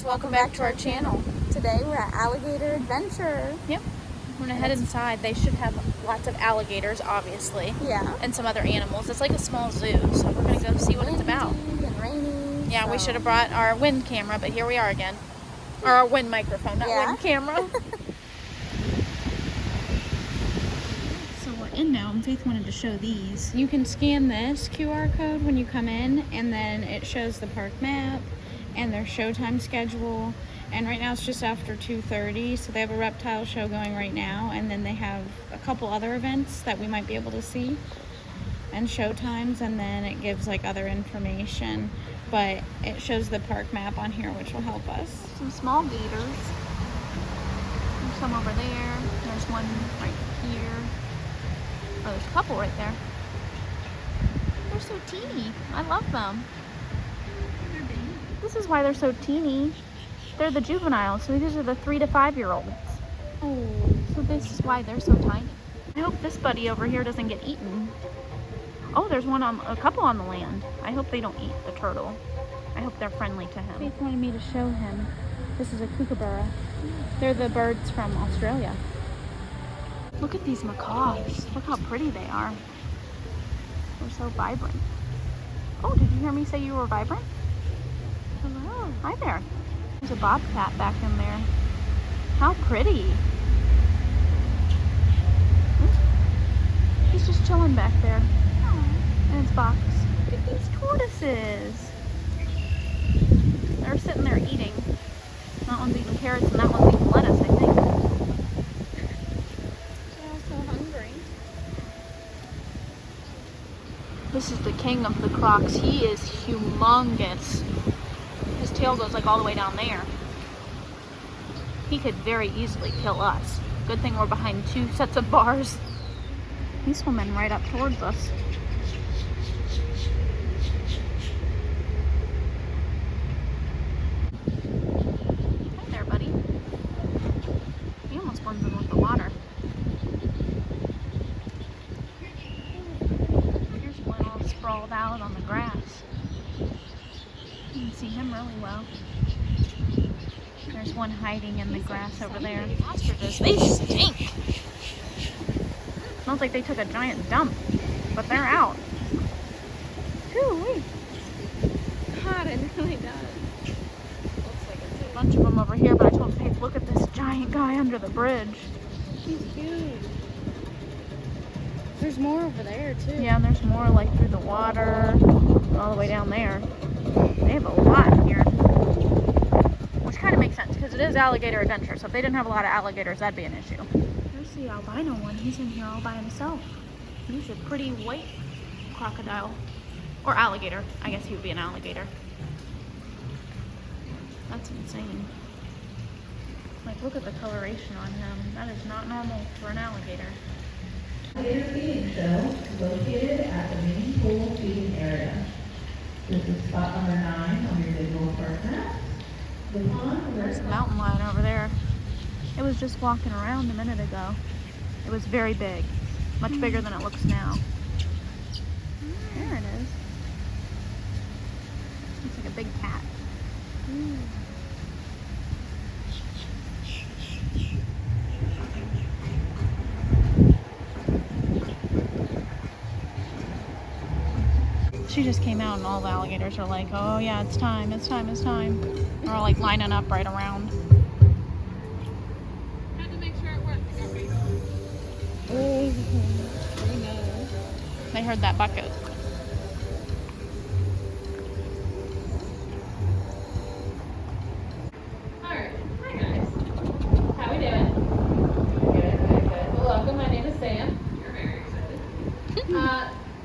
welcome back to our channel. Today we're at Alligator Adventure. Yep. We're gonna head inside. They should have lots of alligators, obviously. Yeah. And some other animals. It's like a small zoo, so we're gonna go see what it's about. And rainy. Yeah, so. we should have brought our wind camera, but here we are again. Or our wind microphone, not wind camera. So we're in now, and Faith wanted to show these. You can scan this QR code when you come in, and then it shows the park map and their showtime schedule. And right now it's just after 2:30, so they have a reptile show going right now, and then they have a couple other events that we might be able to see and showtimes, and then it gives like other information, but it shows the park map on here, which will help us. Some small gators. There's some over there. There's one right here. Oh, there's a couple right there. They're so teeny. I love them. This is why they're so teeny. They're the juveniles, so these are the 3 to 5 year olds. Oh, so this is why they're so tiny. I hope this buddy over here doesn't get eaten. Oh, there's a couple on the land. I hope they don't eat the turtle. I hope they're friendly to him. Faith wanted me to show him. This is a kookaburra. They're the birds from Australia. Look at these macaws. Look how pretty they are. They're so vibrant. Oh, did you hear me say you were vibrant? Hello. Hi there. There's a bobcat back in there. How pretty. He's just chilling back there in his box. Look at these tortoises. They're sitting there eating. That one's eating carrots and that one's eating lettuce, I think. They're all so hungry. This is the king of the crocs. He is humongous. His tail goes like all the way down there. He could very easily kill us. Good thing we're behind 2 sets of bars. He's swimming right up towards us. Hi there, buddy. He almost blends in with the water. Here's one all sprawled out on the grass. You can see him really well. There's one hiding in the grass over there. Ostriches, they stink! Smells like they took a giant dump, but they're out. Ooh-wee. God, it really does. Looks like a bunch of them over here, but I told Faith, look at this giant guy under the bridge. He's huge. There's more over there, too. Yeah, and there's more like through the water, all the way down there. They have a lot here. Which kind of makes sense, because it is Alligator Adventure, so if they didn't have a lot of alligators, that'd be an issue. There's the albino one. He's in here all by himself. He's a pretty white crocodile. Or alligator. I guess he would be an alligator. That's insane. Like, look at the coloration on him. That is not normal for an alligator. Alligator feeding show is located at the main pool feeding area. This is spot number 9 on your digital park map. The pond. There's a mountain lion over there. It was just walking around a minute ago. It was very big. Much bigger than it looks now. There it is. Looks like a big cat. She just came out and all the alligators are like, oh yeah, it's time, it's time, it's time. They're all like lining up right around. Had to make sure it worked. They heard that bucket. Alright, hi guys. How we doing? Good. Well, welcome. My name is Sam. You're very excited.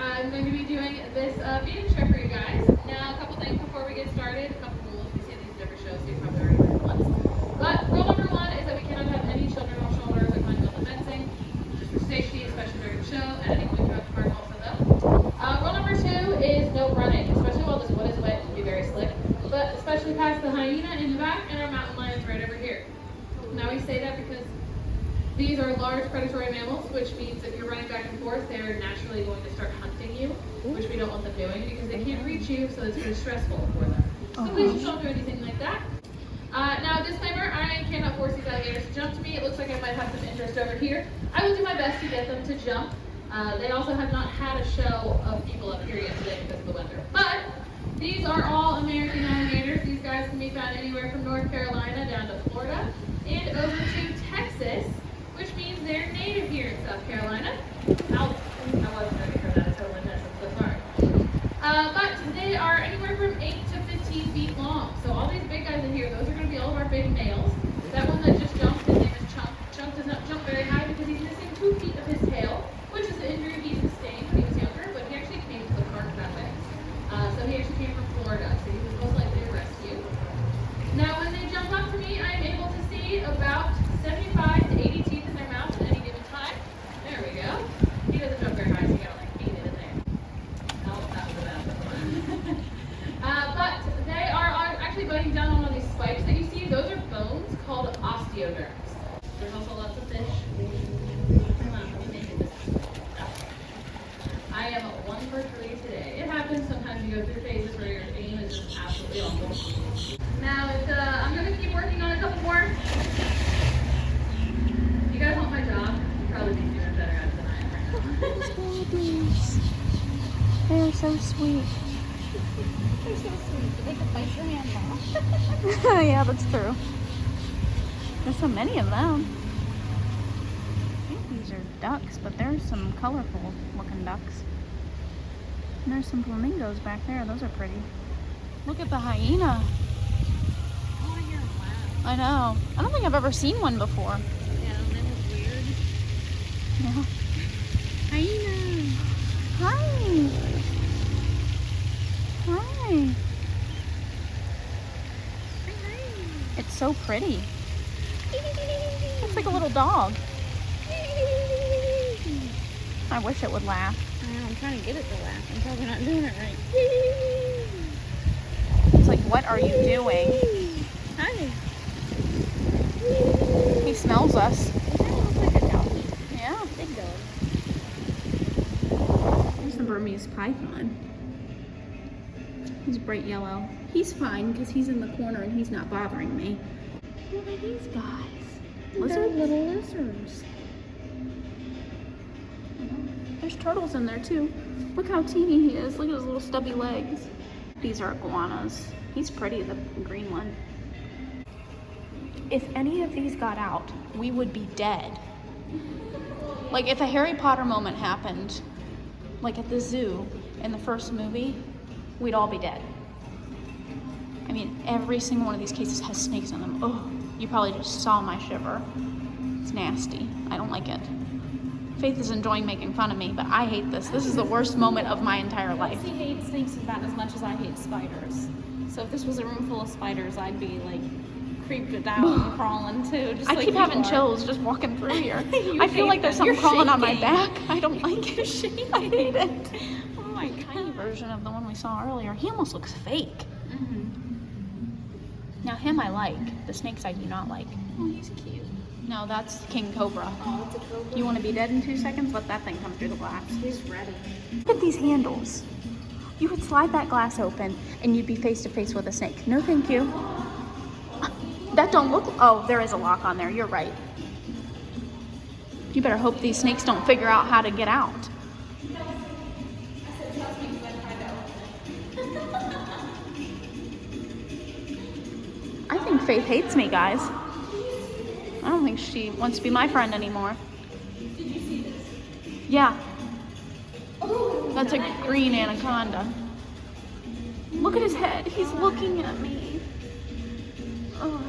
I'm going to be doing this feeding show for you guys. Now, a couple things before we get started. A couple rules. We see these different shows, so you probably already heard it once. But rule number 1 is that we cannot have any children on shoulders or climbing on the fencing, just for safety, especially during the show, and any point throughout the park also though. Rule number 2 is no running, especially while this wood is wet. It can be very slick, but especially past the hyena in the back and our mountain lions right over here. Now we say that because these are large predatory mammals, which means if you're running back and forth, they're naturally going to start hunting you, which we don't want them doing because they can't reach you, so it's very stressful for them. So please just don't do anything like that. Now, disclaimer, I cannot force these alligators to jump to me. It looks like I might have some interest over here. I will do my best to get them to jump. They also have not had a show of people up here yet today because of the weather. But these are all American alligators. These guys can be found anywhere from North Carolina down to Florida and over to Texas, which means they're native here in South Carolina. I wasn't ready for that. I totally missed. I'm so sorry. But they are anywhere from 8 to 15 feet long. So all these big guys in here, those are going to be all of our big males. That one that just jumped, his name is Chunk. Chunk does not jump very high because he's missing 2 feet of his tail, which is the injury he sustained when he was younger, but he actually came to the park that way. So he actually came from Florida, so he was most likely a rescue. Now when they jump up to me, I am able to see about 75 to 80 teeth in their mouth at any given time. There we go. He doesn't jump very high, so you gotta like beat it in there. Oh, that was a bad one. But they are actually biting down on all these spikes that you see. Those are bones called osteoderms. There's also lots of fish. Come on, let me make it this. I am 1 for 3 today. It happens. Sometimes you go through phases where your aim is just absolutely awful. Now, I'm going to keep working on a couple more. You guys want my job? You'd probably be doing better at it than I am right now. They're so sweet. They're so sweet. They can bite your hand off. Yeah, that's true. There's so many of them. I think these are ducks, but there's some colorful looking ducks. And there's some flamingos back there. Those are pretty. Look at the hyena. Oh, I hear them laugh. I know. I don't think I've ever seen one before. Yeah, that was weird. Yeah. Hyena. Hi. Hi. It's so pretty. It's like a little dog. I wish it would laugh. I know, I'm trying to get it to laugh. I'm probably not doing it right. It's like, what are you doing? Hi. He smells us. That looks like a doggy. Yeah. Big dog. There's the Burmese python. He's bright yellow. He's fine because he's in the corner and he's not bothering me. What are these guys? They're Lizards? little lizards. There's turtles in there too. Look how teeny he is. Look at his little stubby legs. These are iguanas. He's pretty, the green one. If any of these got out, we would be dead. Like if a Harry Potter moment happened, like at the zoo in the first movie, we'd all be dead. I mean, every single one of these cases has snakes in them. Oh, you probably just saw my shiver. It's nasty. I don't like it. Faith is enjoying making fun of me, but I hate this. This is the worst moment of my entire life. He hates snakes about as much as I hate spiders. So if this was a room full of spiders, I'd be like creeped out and crawling too. Just I like keep you having are. chills just walking through here. You I feel hate like there's them. something You're crawling on my shaking. back. I don't like You're it. shaking. I hate it. Oh my Tiny god. version of the one we saw earlier. He almost looks fake. Mm-hmm. Now him I like. The snakes I do not like. Oh, he's cute. No, that's King Cobra. Oh, it's a cobra. You want to be dead in 2 seconds? Let that thing come through the glass. He's ready. Look at these handles. You could slide that glass open and you'd be face to face with a snake. No, thank you. That don't look. Oh, there is a lock on there. You're right. You better hope these snakes don't figure out how to get out. I think Faith hates me, guys. I don't think she wants to be my friend anymore. Did you see this? Yeah, Oh, that's a green anaconda. Look at his head. He's looking at me. Oh.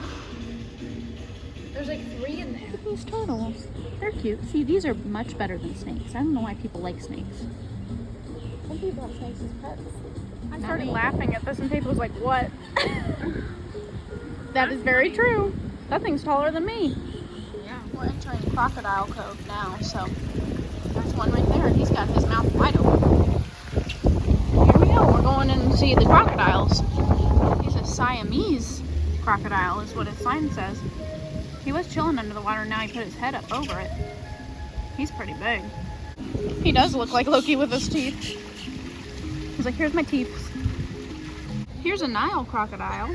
there's like 3 in there. Look at these turtles. They're cute. See, these are much better than snakes. I don't know why people like snakes. Some people have snakes as pets. I started laughing at this and Faith was like, what? That is very true. That thing's taller than me. Yeah. We're entering crocodile cove now, so there's one right there and he's got his mouth wide open. Here we go. We're going in to see the crocodiles. He's a Siamese crocodile is what his sign says. He was chilling under the water, now he put his head up over it. He's pretty big. He does look like Loki with his teeth. He's like, here's my teeth. Here's a Nile crocodile.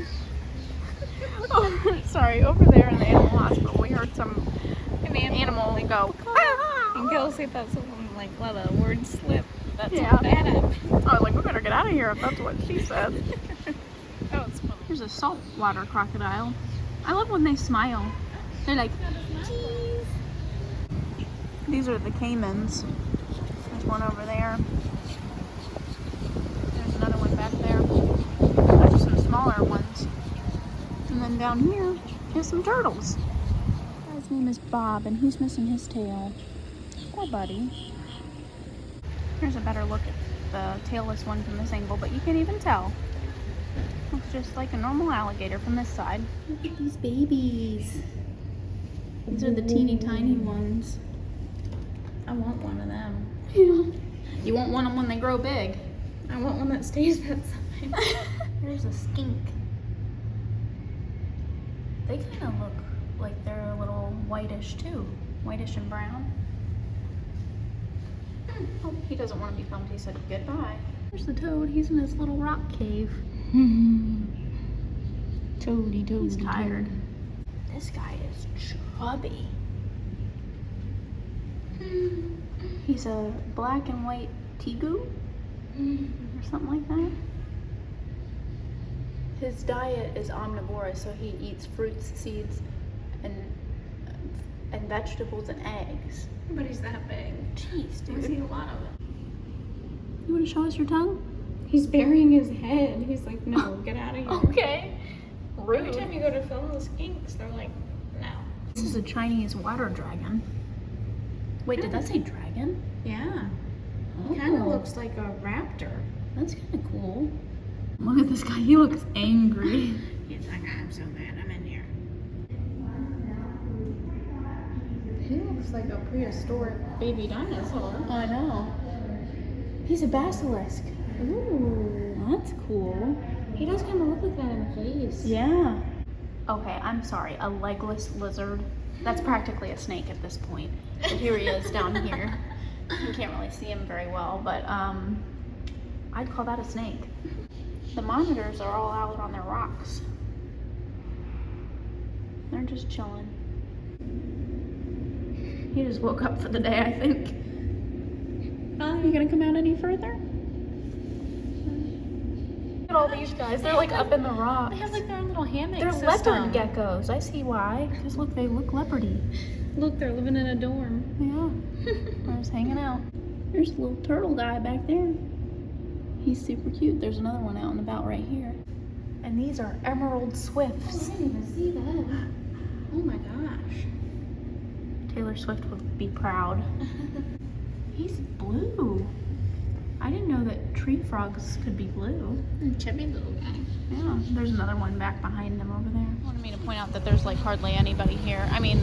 Oh, sorry, over there in the animal hospital, we heard some animal go. And Kelsey thought someone like let a word slip. That's Yeah. what that happened. I was like, we better get out of here if that's what she said. That was funny. There's a saltwater crocodile. I love when they smile. They're like, cheese. These are the caimans. There's one over there. There's another one back there. Those are some smaller ones. And then down here, here's some turtles. His name is Bob, and he's missing his tail. Poor buddy. Here's a better look at the tailless one from this angle, but you can't even tell. Looks just like a normal alligator from this side. Look at these babies. These are the teeny tiny ones. I want one of them. Yeah. You won't want them when they grow big. I want one that stays that size. There's a skink. They kind of look like they're a little whitish too. Whitish and brown. Oh, he doesn't want to be filmed. He said goodbye. There's the toad. He's in his little rock cave. Toady. He's tired. This guy is chubby. He's a black and white tegu or something like that. His diet is omnivorous, so he eats fruits, seeds, and vegetables and eggs. But he's that big. Jeez, We see dude. a lot of it. You want to show us your tongue? He's burying his head. He's like, no, get out of here. Okay. Every time you go to film the skinks, they're like, no. This is a Chinese water dragon. Wait, did that say dragon? Yeah. Oh, It kind of looks like a raptor. That's kind of cool. Look at this guy. He looks angry. He's like, I'm so mad I'm in here. He looks like a prehistoric baby dinosaur. I know. He's a basilisk. Ooh, that's cool. He does kind of look like that in the face. Yeah. Okay, I'm sorry. A legless lizard. That's practically a snake at this point. But here he is down here. You can't really see him very well, but I'd call that a snake. The monitors are all out on their rocks. They're just chilling. He just woke up for the day, I think. You gonna come out any further? Look at all these guys. They're like up in the rocks. They have like their own little hammock They're system. leopard geckos. I see why. Because look, they look leopardy. Look, they're living in a dorm. Yeah. They're just hanging out. There's a little turtle guy back there. He's super cute. There's another one out and about right here. And these are emerald swifts. I didn't even see that. Oh my gosh. Taylor Swift would be proud. He's blue. I didn't know that tree frogs could be blue. Chubby little guy. Yeah, there's another one back behind them over there. I wanted me to point out that there's like hardly anybody here. I mean,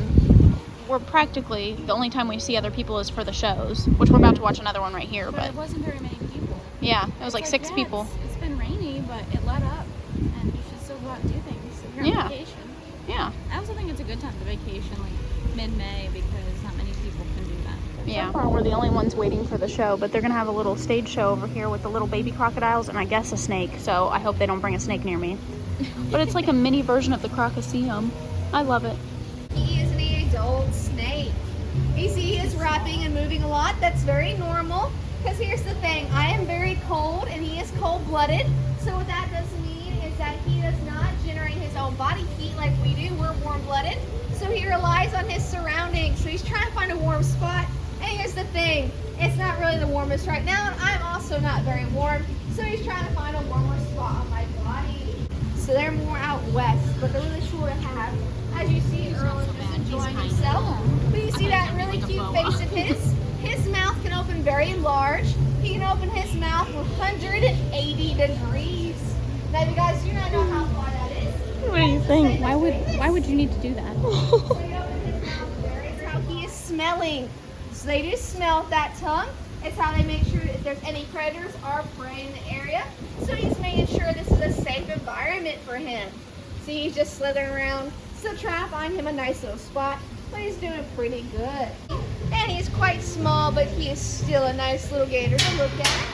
we're practically, the only time we see other people is for the shows, which we're about to watch another one right here, But but it wasn't very many people. yeah, it was like 6 yeah, people. It's been rainy, but it let up. And you should still go out and do things. If you're Yeah. on vacation. Yeah, I also think it's a good time to vacation, like mid-May, because not many people can do that. yeah. So far, we're the only ones waiting for the show, but they're gonna have a little stage show over here with the little baby crocodiles and I guess a snake, so I hope they don't bring a snake near me. But it's like a mini version of the crocoseum. I love it. He is an adult snake. You see he is wrapping and moving a lot. That's very normal. Because here's the thing, I am very cold and he is cold-blooded. So what that does mean is that he does not generate his own body heat like we do. We're warm-blooded. So he relies on his surroundings. So he's trying to find a warm spot. And here's the thing, it's not really the warmest right now. And I'm also not very warm. So he's trying to find a warmer spot on my body. So they're more out west, but they're really cool to have. As you see, Earl is just enjoying himself. But you see that really cute face of his? His mouth can open very large. He can open his mouth 180 degrees. Now, you guys do not know how far that is. What do you think? Why would you need to do that? So he opens his mouth very. It's how he is smelling. So they do smell with that tongue. It's how they make sure if there's any predators or prey in the area. So he's making sure this is a safe environment for him. See, he's just slithering around. So try to find him a nice little spot, but he's doing pretty good. And he's quite small, but he is still a nice little gator to look at.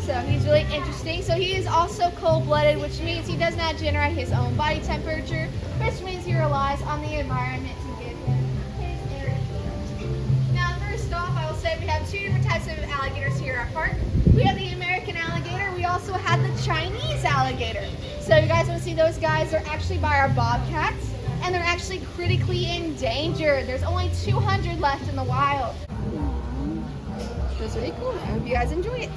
So he's really interesting. So he is also cold-blooded, which means he does not generate his own body temperature, which means he relies on the environment to give him his energy. Now, first off, I will say we have two different types of alligators here at our park. We have the American alligator. We also have the Chinese alligator. So you guys want to see those guys? They're actually by our bobcats, and they're actually critically endangered. There's only 200 left in the wild. That's really cool. I hope you guys enjoy it.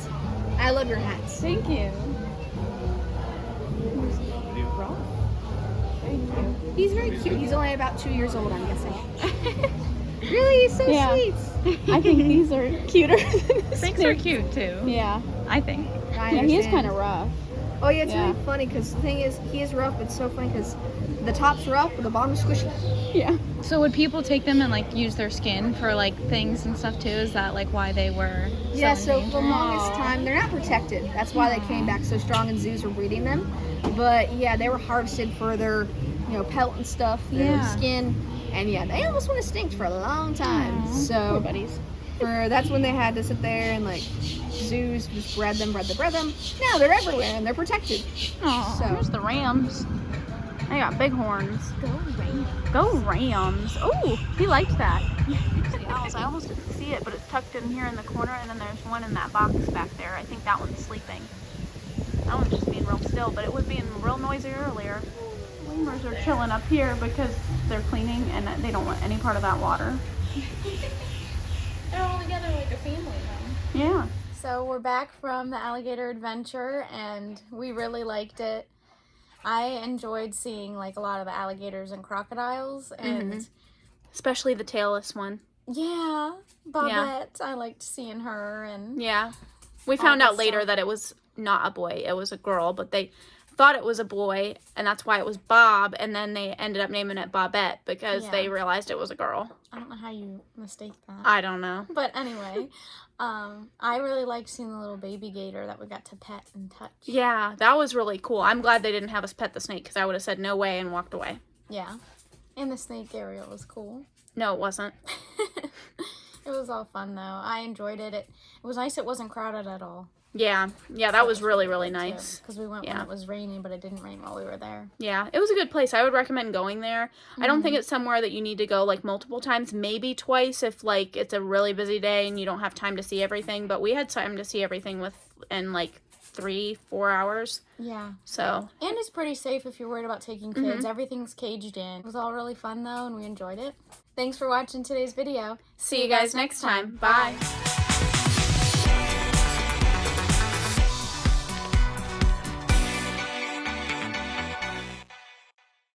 I love your hats. Thank you. He's very cute. He's only about 2 years old, I'm guessing. Really? He's so sweet. I think these are cuter than the Snakes are cute too. Yeah. I think. Yeah, he is kind of rough. Oh yeah, it's really funny because the thing is, he is rough, but it's so funny because the top's rough, but the bottom's squishy. Yeah. So would people take them and like use their skin for like things and stuff too? Is that like why they were? Yeah, so for endangered? the longest time, they're not protected. That's why they came back so strong and zoos were breeding them. But yeah, they were harvested for their, pelt and stuff, their skin. And yeah, they almost went extinct for a long time. Poor So buddies. that's when they had to sit there and like zoos just bred them. Now they're everywhere and they're protected. Oh, So- there's the rams. They got big horns. Go Rams. Go Rams. Oh, he liked that. The owls. I almost didn't see it, but it's tucked in here in the corner, and then there's one in that box back there. I think that one's sleeping. That one's just being real still, but it was being real noisy earlier. Lemurs are chilling up here because they're cleaning, and they don't want any part of that water. They're all together like a family then. Yeah. So we're back from the alligator adventure and we really liked it. I enjoyed seeing like a lot of the alligators and crocodiles and Especially the tailless one. yeah, Bobette. I liked seeing her and Yeah. We found that out later stuff. that it was not a boy, it was a girl, but they thought it was a boy, and that's why it was Bob, and then they ended up naming it Bobette because they realized it was a girl. I don't know how you mistake that. I don't know. But anyway, I really liked seeing the little baby gator that we got to pet and touch. Yeah, that was really cool. I'm glad they didn't have us pet the snake because I would have said no way and walked away. Yeah. And the snake area was cool. No, it wasn't. It was all fun though. I enjoyed it. It was nice it wasn't crowded at all. Yeah, that was really, really nice. Because we went when it was raining, but it didn't rain while we were there. Yeah, it was a good place. I would recommend going there. I don't think it's somewhere that you need to go like multiple times, maybe twice if like it's a really busy day and you don't have time to see everything. But we had time to see everything in like 3-4 hours. Yeah. So. And it's pretty safe if you're worried about taking kids. Everything's caged in. It was all really fun though, and we enjoyed it. Thanks for watching today's video. See you guys next time. Bye.